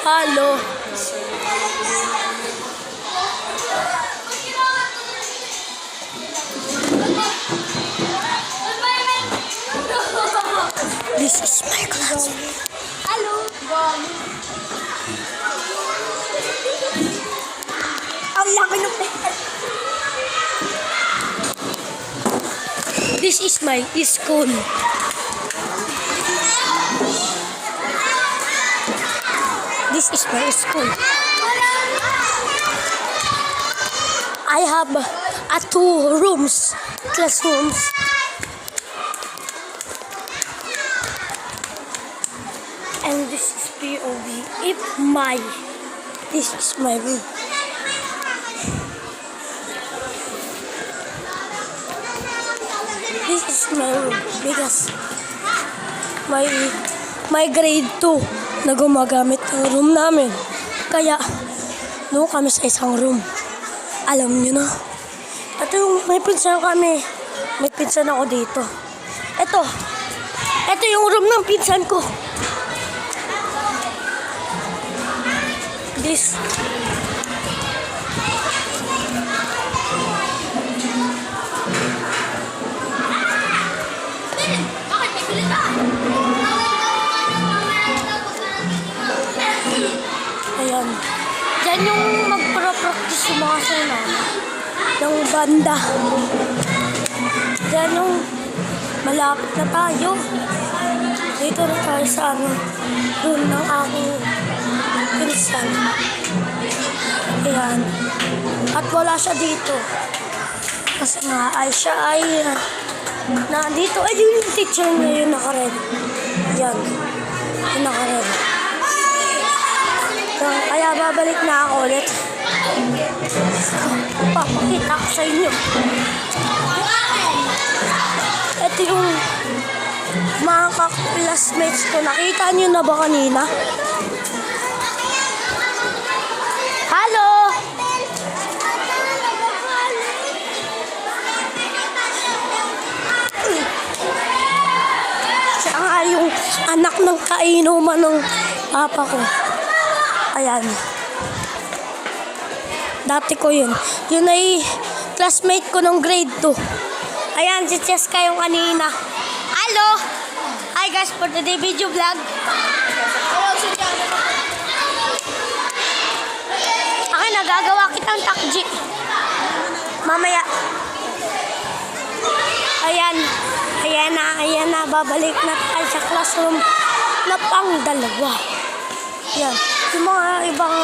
Halo. This is my class. Hello. Ang laki ng This is my school. This is my school. I have two rooms, classrooms. And this is POV. This is my room. This is my room because my grade 2 na gumagamit ng room namin. Kaya doon kami sa isang room. Alam nyo na. Ito yung may pinsan kami. May pinsan ako dito. Ito yung room ng pinsan ko. This. Ayan. Diyan yung magpra-practice yung mga sena ng banda. Diyan yung malapit na tayo. Dito na tayo sa room ng aking pinsan. Ayan. At wala siya dito. Kasi nga siya ay nandito. Ay, yung teacher niya yung naka-red. Yan. Yung naka-red. Kaya babalik na ako ulit. Papakita ko sa inyo. Ito yung mga classmates ko. Nakita nyo na ba kanina? Hello! Siya nga yung anak ng kainuman ng papa ko. Ayan. Dati ko yun. Yun ay classmate ko ng grade 2. Ayan, si Cheska yung kanina. Hello! Hi guys, for today video vlog. Akin, nagagawa kitang takji. Mamaya. Ayan na. Babalik na tayo sa classroom na pang-2. Yan. Yung mga ibang